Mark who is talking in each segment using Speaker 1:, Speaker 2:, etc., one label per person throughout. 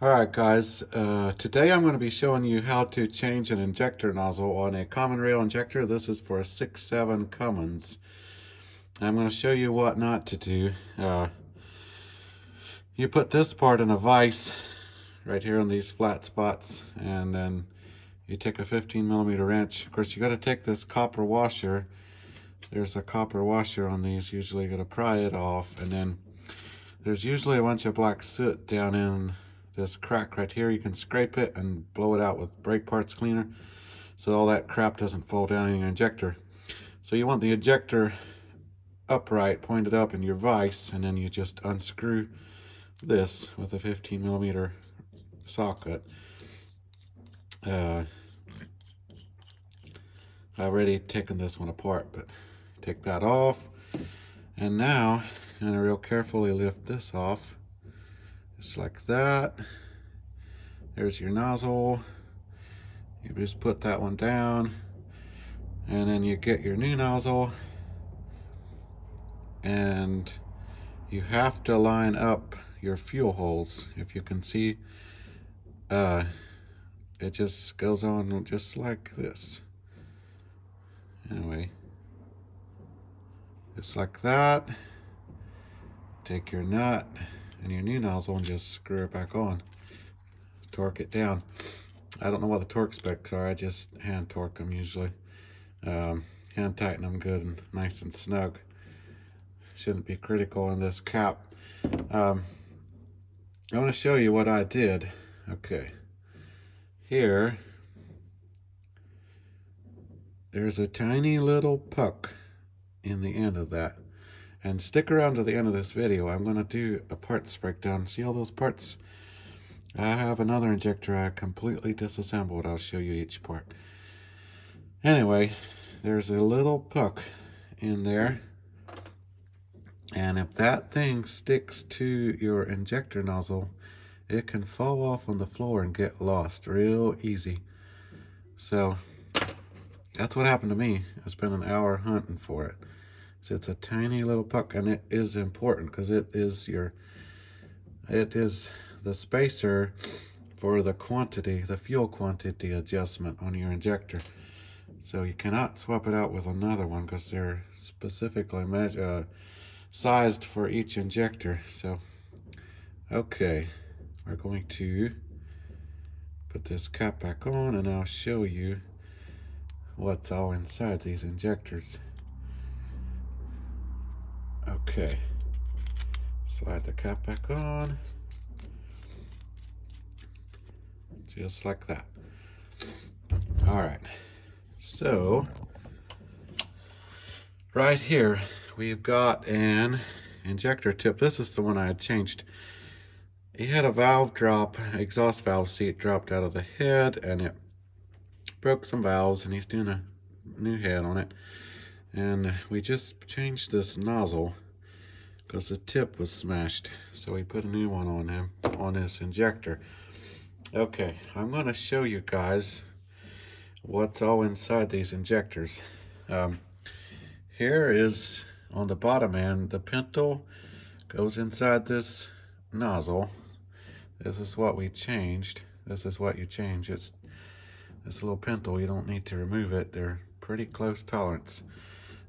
Speaker 1: Alright guys, today I'm going to be showing you how to change an injector nozzle on a common rail injector. This is for a 6.7 Cummins. I'm going to show you what not to do. You put this part in a vise right here on these flat spots, and then you take a 15mm wrench. Of course, you got to take this copper washer. There's a copper washer on these. Usually you got to pry it off, and then there's usually a bunch of black soot down in this crack right here. You can scrape it and blow it out with brake parts cleaner so all that crap doesn't fall down in your injector. So you want the injector upright, pointed up in your vise, and then you just unscrew this with a 15mm socket. I've already taken this one apart, but take that off, and now I'm going to real carefully lift this off, just like that. There's your nozzle. You just put that one down, and then you get your new nozzle, and you have to line up your fuel holes. If you can see, it just goes on just like this. Anyway, just like that. Take your nut and your new nozzle and just screw it back on. Torque it down. I don't know what the torque specs are. I just hand torque them usually. Hand tighten them good and nice and snug. Shouldn't be critical in this cap. I want to show you what I did. Okay, here there's a tiny little puck in the end of that, and stick around to the end of this video. I'm going to do a parts breakdown. See all those parts? I have another injector I completely disassembled. I'll show you each part. Anyway, there's a little puck in there, and if that thing sticks to your injector nozzle, it can fall off on the floor and get lost real easy. So that's what happened to me. I spent an hour hunting for it. So it's a tiny little puck, and it is important because it is the spacer for the quantity, the fuel quantity adjustment on your injector. So you cannot swap it out with another one because they're specifically sized for each injector. So, okay, we're going to put this cap back on, and I'll show you what's all inside these injectors. Okay, slide the cap back on, just like that. All right, so right here we've got an injector tip. This is the one I had changed. He had a valve drop, exhaust valve seat dropped out of the head, and it broke some valves, and he's doing a new head on it. And we just changed this nozzle because the tip was smashed, so we put a new one on him, on this injector. Okay, I'm going to show you guys what's all inside these injectors. Here is on the bottom end, the pintle goes inside this nozzle. This is what we changed. This is what you change. It's this little pintle. You don't need to remove it. They're pretty close tolerance.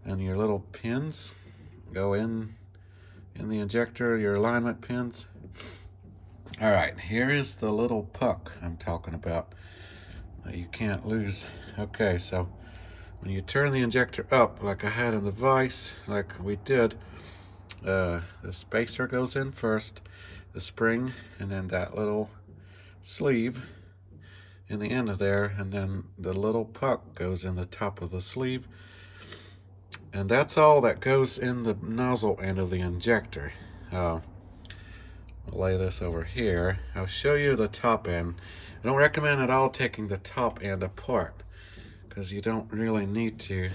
Speaker 1: And your little pins go in the injector, your alignment pins. All right, here is the little puck I'm talking about that you can't lose. Okay, so when you turn the injector up, like I had in the vise, like we did, the spacer goes in first, the spring, and then that little sleeve in the end of there, and then the little puck goes in the top of the sleeve. And that's all that goes in the nozzle end of the injector. I'll lay this over here. I'll show you the top end. I don't recommend at all taking the top end apart because you don't really need to.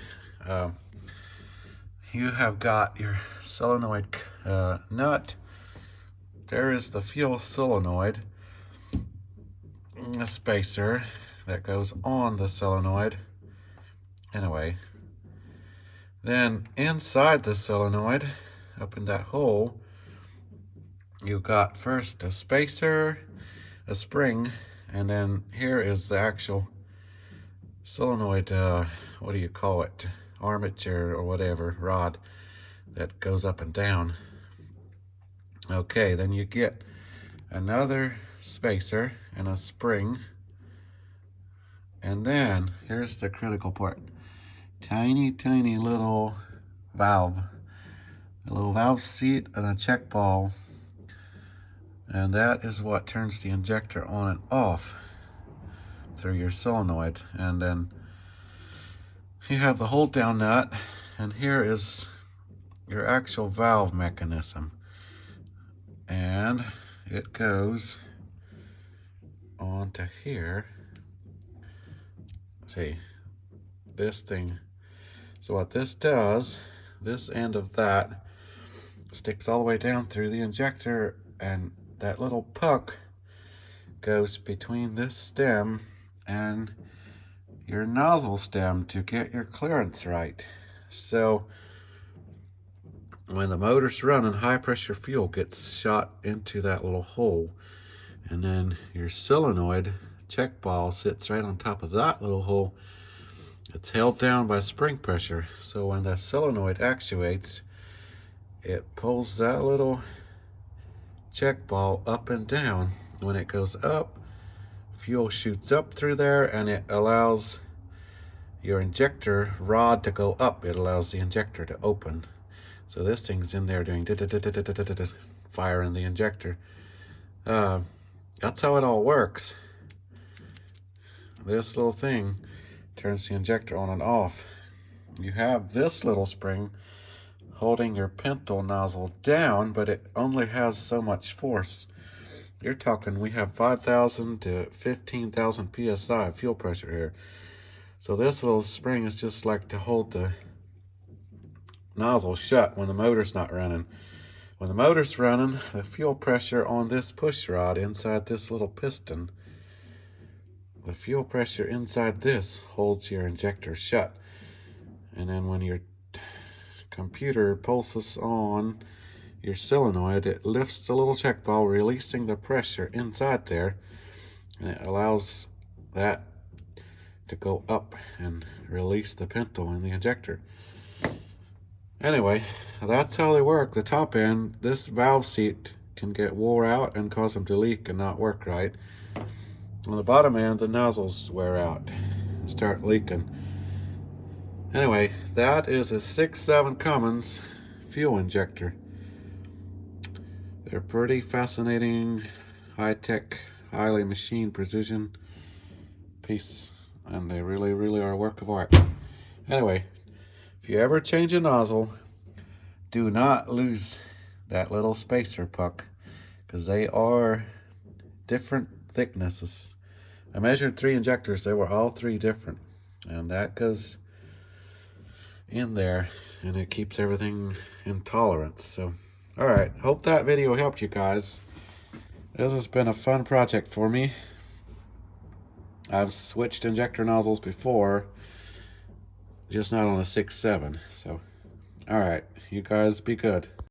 Speaker 1: You have got your solenoid nut. There is the fuel solenoid, a spacer that goes on the solenoid. Anyway, then inside the solenoid, up in that hole, you got first a spacer, a spring, and then here is the actual solenoid, what do you call it, armature or whatever, rod that goes up and down. Okay, then you get another spacer and a spring, and then here's the critical part. Tiny little valve, a little valve seat and a check ball, and that is what turns the injector on and off through your solenoid. And then you have the hold down nut, and here is your actual valve mechanism, and it goes onto here. See, this thing. So what this does, this end of that sticks all the way down through the injector, and that little puck goes between this stem and your nozzle stem to get your clearance right. So when the motor's running, high pressure fuel gets shot into that little hole, and then your solenoid check ball sits right on top of that little hole. It's held down by spring pressure, so when the solenoid actuates, it pulls that little check ball up and down. When it goes up, fuel shoots up through there, and it allows your injector rod to go up. It allows the injector to open. So this thing's in there doing fire in the injector. That's how it all works. This little thing turns the injector on and off. You have this little spring holding your pintle nozzle down, but it only has so much force. You're talking, we have 5,000 to 15,000 psi fuel pressure here. So this little spring is just like to hold the nozzle shut when the motor's not running. When the motor's running, the fuel pressure on this push rod inside this little piston, the fuel pressure inside this holds your injector shut. And then when your computer pulses on your solenoid, it lifts the little check ball, releasing the pressure inside there, and it allows that to go up and release the pintle in the injector. Anyway, that's how they work. The top end, this valve seat can get wore out and cause them to leak and not work right. On the bottom end, the nozzles wear out and start leaking. Anyway, that is a 6.7 Cummins fuel injector. They're pretty fascinating, high-tech, highly machined precision piece, and they really are a work of art. Anyway, if you ever change a nozzle, do not lose that little spacer puck, because they are different thicknesses. I measured 3 injectors. They were all 3 different, and that goes in there, and it keeps everything in tolerance. So alright, hope that video helped you guys. This has been a fun project for me. I've switched injector nozzles before, just not on a 6.7. So alright, you guys be good.